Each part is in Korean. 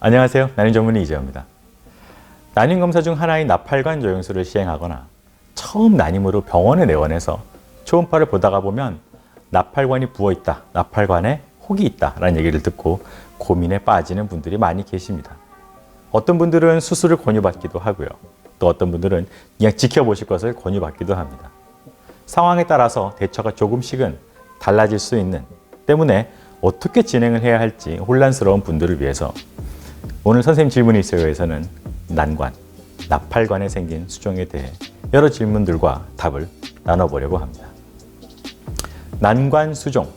안녕하세요. 난임 전문의 이재호입니다. 난임 검사 중 하나인 나팔관 조영술을 시행하거나 처음 난임으로 병원에 내원해서 초음파를 보다가 보면 나팔관이 부어있다, 나팔관에 혹이 있다 라는 얘기를 듣고 고민에 빠지는 분들이 많이 계십니다. 어떤 분들은 수술을 권유받기도 하고요. 또 어떤 분들은 그냥 지켜보실 것을 권유받기도 합니다. 상황에 따라서 대처가 조금씩은 달라질 수 있는 때문에 어떻게 진행을 해야 할지 혼란스러운 분들을 위해서 오늘 선생님 질문이 있어요에서는 난관, 나팔관에 생긴 수종에 대해 여러 질문들과 답을 나눠보려고 합니다. 난관 수종,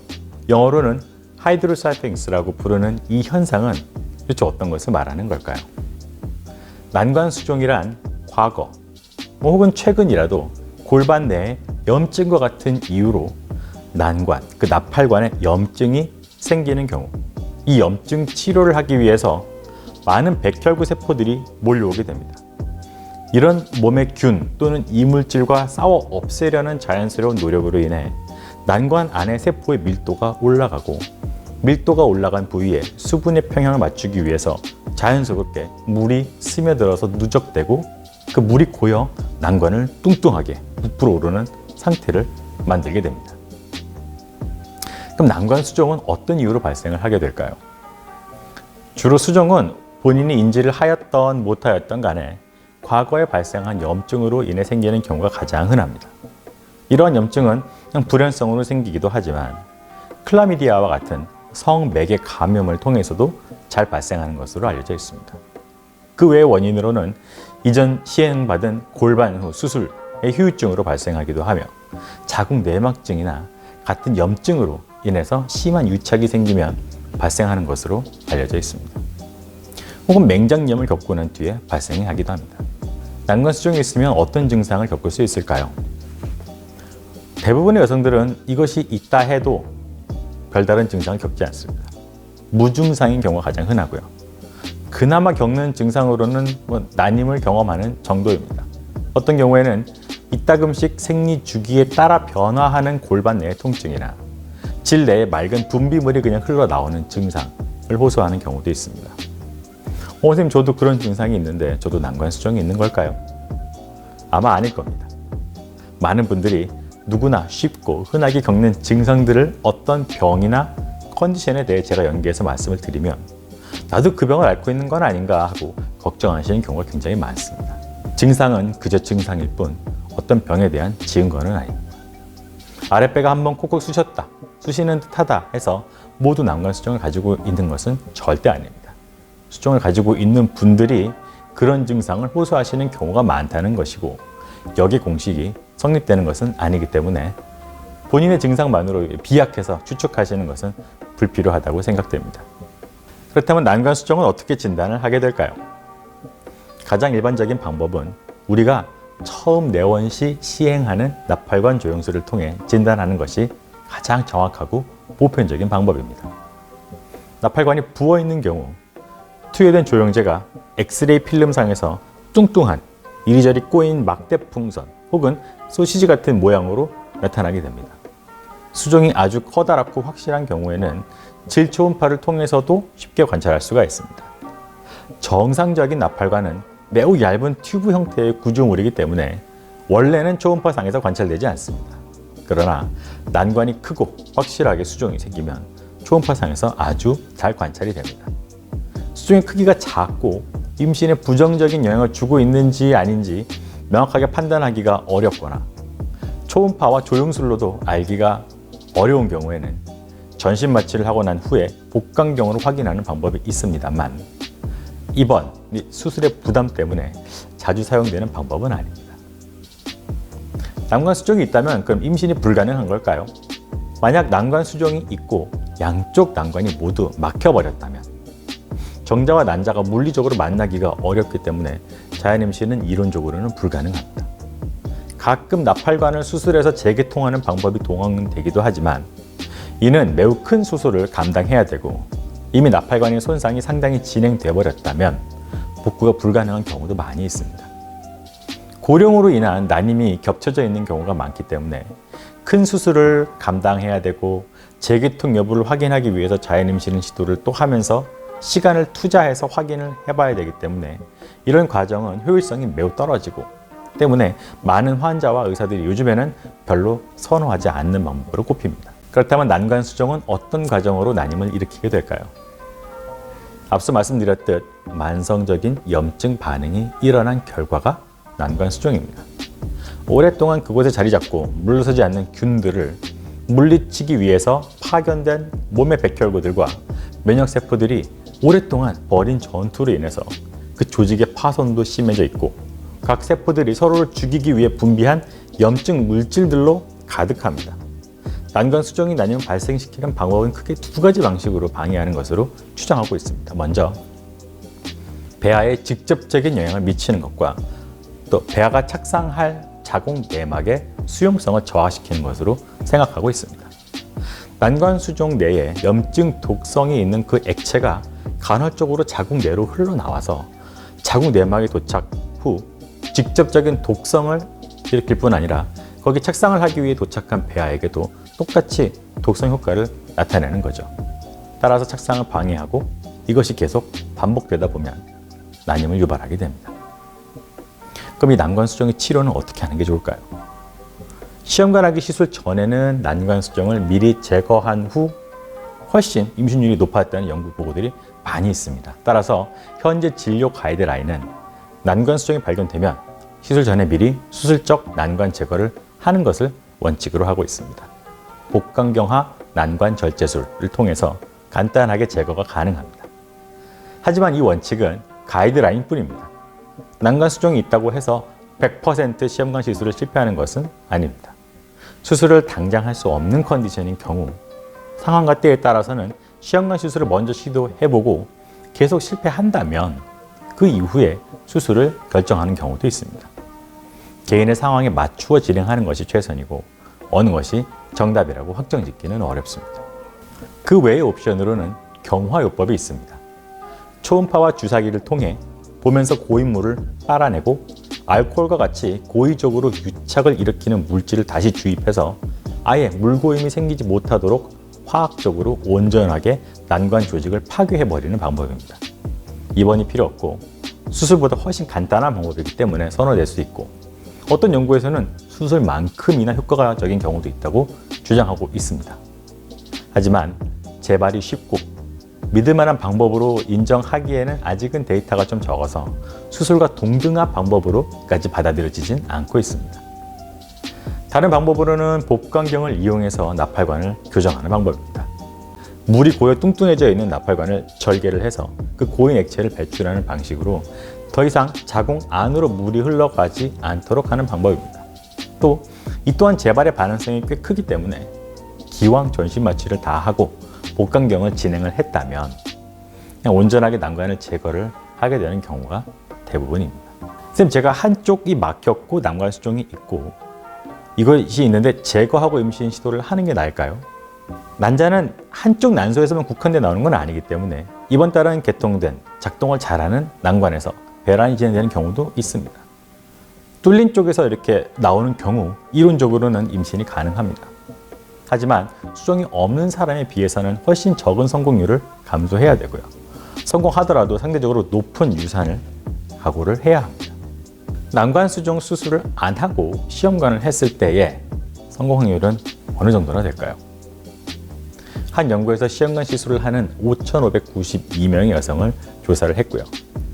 영어로는 하이드로살핑스라고 부르는 이 현상은 도대체 어떤 것을 말하는 걸까요? 난관 수종이란 과거 혹은 최근이라도 골반 내에 염증과 같은 이유로 난관, 그 나팔관에 염증이 생기는 경우 이 염증 치료를 하기 위해서 많은 백혈구 세포들이 몰려오게 됩니다. 이런 몸의 균 또는 이물질과 싸워 없애려는 자연스러운 노력으로 인해 난관 안의 세포의 밀도가 올라가고 밀도가 올라간 부위에 수분의 평형을 맞추기 위해서 자연스럽게 물이 스며들어서 누적되고 그 물이 고여 난관을 뚱뚱하게 부풀어 오르는 상태를 만들게 됩니다. 그럼 난관 수종은 어떤 이유로 발생을 하게 될까요? 주로 수종은 본인이 인지를 하였던 못하였던 간에 과거에 발생한 염증으로 인해 생기는 경우가 가장 흔합니다. 이러한 염증은 그냥 불연성으로 생기기도 하지만 클라미디아와 같은 성매개 감염을 통해서도 잘 발생하는 것으로 알려져 있습니다. 그 외의 원인으로는 이전 시행받은 골반 후 수술의 후유증으로 발생하기도 하며 자궁 내막증이나 같은 염증으로 인해서 심한 유착이 생기면 발생하는 것으로 알려져 있습니다. 혹은 맹장염을 겪고 난 뒤에 발생하기도 합니다. 난관 수종이 있으면 어떤 증상을 겪을 수 있을까요? 대부분의 여성들은 이것이 있다 해도 별다른 증상을 겪지 않습니다. 무증상인 경우가 가장 흔하고요. 그나마 겪는 증상으로는 난임을 경험하는 정도입니다. 어떤 경우에는 이따금씩 생리 주기에 따라 변화하는 골반 내의 통증이나 질 내에 맑은 분비물이 그냥 흘러나오는 증상을 호소하는 경우도 있습니다. 선생님, 저도 그런 증상이 있는데 저도 난관 수종이 있는 걸까요? 아마 아닐 겁니다. 많은 분들이 누구나 쉽고 흔하게 겪는 증상들을 어떤 병이나 컨디션에 대해 제가 연계해서 말씀을 드리면 나도 그 병을 앓고 있는 건 아닌가 하고 걱정하시는 경우가 굉장히 많습니다. 증상은 그저 증상일 뿐 어떤 병에 대한 증거는 아닙니다. 아랫배가 한번 콕콕 쑤셨다, 쑤시는 듯하다 해서 모두 난관 수종을 가지고 있는 것은 절대 아닙니다. 수종을 가지고 있는 분들이 그런 증상을 호소하시는 경우가 많다는 것이고 여기 공식이 성립되는 것은 아니기 때문에 본인의 증상만으로 비약해서 추측하시는 것은 불필요하다고 생각됩니다. 그렇다면 난관 수종은 어떻게 진단을 하게 될까요? 가장 일반적인 방법은 우리가 처음 내원 시 시행하는 나팔관 조영술을 통해 진단하는 것이 가장 정확하고 보편적인 방법입니다. 나팔관이 부어있는 경우 투여된 조영제가 엑스레이 필름상에서 뚱뚱한 이리저리 꼬인 막대 풍선 혹은 소시지 같은 모양으로 나타나게 됩니다. 수종이 아주 커다랗고 확실한 경우에는 질 초음파를 통해서도 쉽게 관찰할 수가 있습니다. 정상적인 나팔관은 매우 얇은 튜브 형태의 구조물이기 때문에 원래는 초음파상에서 관찰되지 않습니다. 그러나 난관이 크고 확실하게 수종이 생기면 초음파상에서 아주 잘 관찰이 됩니다. 수종의 크기가 작고 임신에 부정적인 영향을 주고 있는지 아닌지 명확하게 판단하기가 어렵거나 초음파와 조영술로도 알기가 어려운 경우에는 전신 마취를 하고 난 후에 복강경으로 확인하는 방법이 있습니다만 입원 및 수술의 부담 때문에 자주 사용되는 방법은 아닙니다. 난관 수종이 있다면 그럼 임신이 불가능한 걸까요? 만약 난관 수종이 있고 양쪽 난관이 모두 막혀버렸다면 정자와 난자가 물리적으로 만나기가 어렵기 때문에 자연 임신은 이론적으로는 불가능합니다. 가끔 나팔관을 수술해서 재개통하는 방법이 동원되기도 하지만 이는 매우 큰 수술을 감당해야 되고 이미 나팔관의 손상이 상당히 진행돼 버렸다면 복구가 불가능한 경우도 많이 있습니다. 고령으로 인한 난임이 겹쳐져 있는 경우가 많기 때문에 큰 수술을 감당해야 되고 재기통 여부를 확인하기 위해서 자연임신 시도를 또 하면서 시간을 투자해서 확인을 해봐야 되기 때문에 이런 과정은 효율성이 매우 떨어지고 때문에 많은 환자와 의사들이 요즘에는 별로 선호하지 않는 방법으로 꼽힙니다. 그렇다면 난관 수정은 어떤 과정으로 난임을 일으키게 될까요? 앞서 말씀드렸듯 만성적인 염증 반응이 일어난 결과가 난관 수정입니다. 오랫동안 그곳에 자리 잡고 물러서지 않는 균들을 물리치기 위해서 파견된 몸의 백혈구들과 면역세포들이 오랫동안 벌인 전투로 인해서 그 조직의 파손도 심해져 있고 각 세포들이 서로를 죽이기 위해 분비한 염증 물질들로 가득합니다. 난관 수정이 난임을 발생시키는 방법은 크게 두 가지 방식으로 방해하는 것으로 추정하고 있습니다. 먼저 배아에 직접적인 영향을 미치는 것과 또 배아가 착상할 자궁 내막의 수용성을 저하시키는 것으로 생각하고 있습니다. 난관 수종 내에 염증 독성이 있는 그 액체가 간헐적으로 자궁 내로 흘러나와서 자궁 내막에 도착 후 직접적인 독성을 일으킬 뿐 아니라 거기 착상을 하기 위해 도착한 배아에게도 똑같이 독성 효과를 나타내는 거죠. 따라서 착상을 방해하고 이것이 계속 반복되다 보면 난임을 유발하게 됩니다. 그럼 이 난관 수정의 치료는 어떻게 하는 게 좋을까요? 시험관하기 시술 전에는 난관 수정을 미리 제거한 후 훨씬 임신율이 높았다는 연구 보고들이 많이 있습니다. 따라서 현재 진료 가이드라인은 난관 수정이 발견되면 시술 전에 미리 수술적 난관 제거를 하는 것을 원칙으로 하고 있습니다. 복강경화 난관 절제술을 통해서 간단하게 제거가 가능합니다. 하지만 이 원칙은 가이드라인 뿐입니다. 난관 수정이 있다고 해서 100% 시험관 시술을 실패하는 것은 아닙니다. 수술을 당장 할 수 없는 컨디션인 경우 상황과 때에 따라서는 시험관 시술을 먼저 시도해보고 계속 실패한다면 그 이후에 수술을 결정하는 경우도 있습니다. 개인의 상황에 맞추어 진행하는 것이 최선이고 어느 것이 정답이라고 확정짓기는 어렵습니다. 그 외의 옵션으로는 경화요법이 있습니다. 초음파와 주사기를 통해 보면서 고인물을 빨아내고 알코올과 같이 고의적으로 유착을 일으키는 물질을 다시 주입해서 아예 물고임이 생기지 못하도록 화학적으로 온전하게 난관 조직을 파괴해버리는 방법입니다. 입원이 필요 없고 수술보다 훨씬 간단한 방법이기 때문에 선호될 수 있고 어떤 연구에서는 수술만큼이나 효과적인 경우도 있다고 주장하고 있습니다. 하지만 재발이 쉽고 믿을 만한 방법으로 인정하기에는 아직은 데이터가 좀 적어서 수술과 동등한 방법으로까지 받아들여지진 않고 있습니다. 다른 방법으로는 복강경을 이용해서 나팔관을 교정하는 방법입니다. 물이 고여 뚱뚱해져 있는 나팔관을 절개를 해서 그 고인 액체를 배출하는 방식으로 더 이상 자궁 안으로 물이 흘러가지 않도록 하는 방법입니다. 또 이 또한 재발의 가능성이 꽤 크기 때문에 기왕 전신 마취를 다 하고 복강경을 진행을 했다면 그냥 온전하게 난관을 제거를 하게 되는 경우가 대부분입니다. 선생님, 제가 한쪽이 막혔고 난관 수정이 있고 이것이 있는데 제거하고 임신 시도를 하는 게 나을까요? 난자는 한쪽 난소에서만 국한돼 나오는 건 아니기 때문에 이번 달은 개통된 작동을 잘하는 난관에서 배란이 진행되는 경우도 있습니다. 뚫린 쪽에서 이렇게 나오는 경우 이론적으로는 임신이 가능합니다. 하지만 수정이 없는 사람에 비해서는 훨씬 적은 성공률을 감소해야 되고요. 성공하더라도 상대적으로 높은 유산을 각오를 해야 합니다. 난관 수정 수술을 안 하고 시험관을 했을 때의 성공 확률은 어느 정도나 될까요? 한 연구에서 시험관 시술을 하는 5,592명의 여성을 조사를 했고요.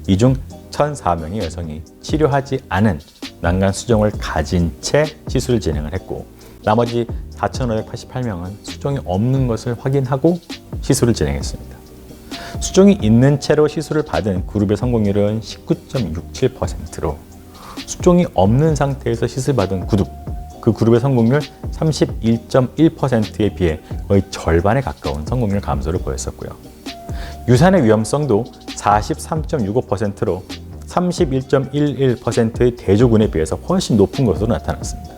이 중 1,004명의 여성이 치료하지 않은 난관 수정을 가진 채 시술을 진행을 했고 나머지 4,588명은 수정이 없는 것을 확인하고 시술을 진행했습니다. 수정이 있는 채로 시술을 받은 그룹의 성공률은 19.67%로 수정이 없는 상태에서 시술받은 그 그룹의 성공률 31.1%에 비해 거의 절반에 가까운 성공률 감소를 보였었고요. 유산의 위험성도 43.65%로 31.11%의 대조군에 비해서 훨씬 높은 것으로 나타났습니다.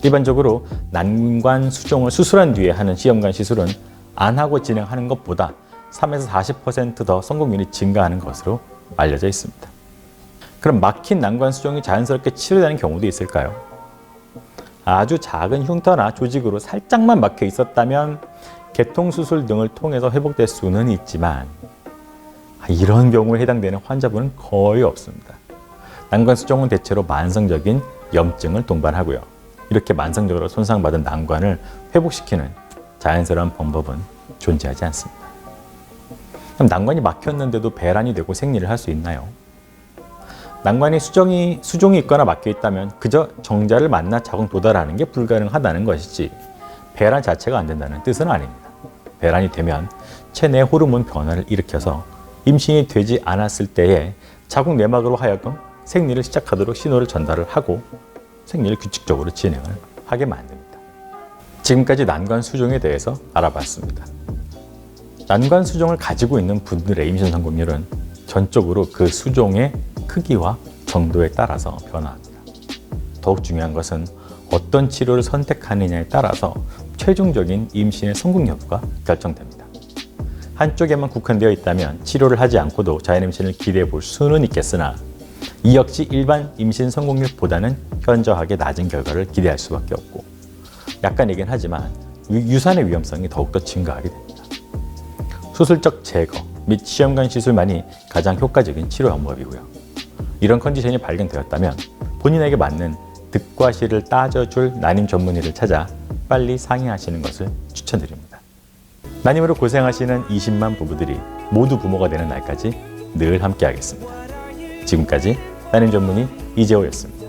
일반적으로 난관 수정을 수술한 뒤에 하는 시험관 시술은 안 하고 진행하는 것보다 3에서 40% 더 성공률이 증가하는 것으로 알려져 있습니다. 그럼 막힌 난관 수종이 자연스럽게 치료되는 경우도 있을까요? 아주 작은 흉터나 조직으로 살짝만 막혀 있었다면 개통수술 등을 통해서 회복될 수는 있지만 이런 경우에 해당되는 환자분은 거의 없습니다. 난관 수종은 대체로 만성적인 염증을 동반하고요. 이렇게 만성적으로 손상받은 난관을 회복시키는 자연스러운 방법은 존재하지 않습니다. 그럼 난관이 막혔는데도 배란이 되고 생리를 할 수 있나요? 난관이 수종이 있거나 막혀 있다면 그저 정자를 만나 자궁 도달하는 게 불가능하다는 것이지 배란 자체가 안 된다는 뜻은 아닙니다. 배란이 되면 체내 호르몬 변화를 일으켜서 임신이 되지 않았을 때에 자궁 내막으로 하여금 생리를 시작하도록 신호를 전달을 하고 생리를 규칙적으로 진행을 하게 만듭니다. 지금까지 난관 수종에 대해서 알아봤습니다. 난관 수종을 가지고 있는 분들의 임신 성공률은 전적으로 그 수종의 크기와 정도에 따라서 변화합니다. 더욱 중요한 것은 어떤 치료를 선택하느냐에 따라서 최종적인 임신의 성공 여부가 결정됩니다. 한쪽에만 국한되어 있다면 치료를 하지 않고도 자연임신을 기대해 볼 수는 있겠으나 이 역시 일반 임신 성공률보다는 현저하게 낮은 결과를 기대할 수밖에 없고 약간이긴 하지만 유산의 위험성이 더욱더 증가하게 됩니다. 수술적 제거 및 시험관 시술만이 가장 효과적인 치료 방법이고요. 이런 컨디션이 발견되었다면 본인에게 맞는 득과 실을 따져줄 난임 전문의를 찾아 빨리 상의하시는 것을 추천드립니다. 난임으로 고생하시는 20만 부부들이 모두 부모가 되는 날까지 늘 함께하겠습니다. 지금까지 난임 전문의 이재호였습니다.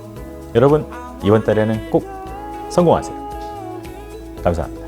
여러분 이번 달에는 꼭 성공하세요. 감사합니다.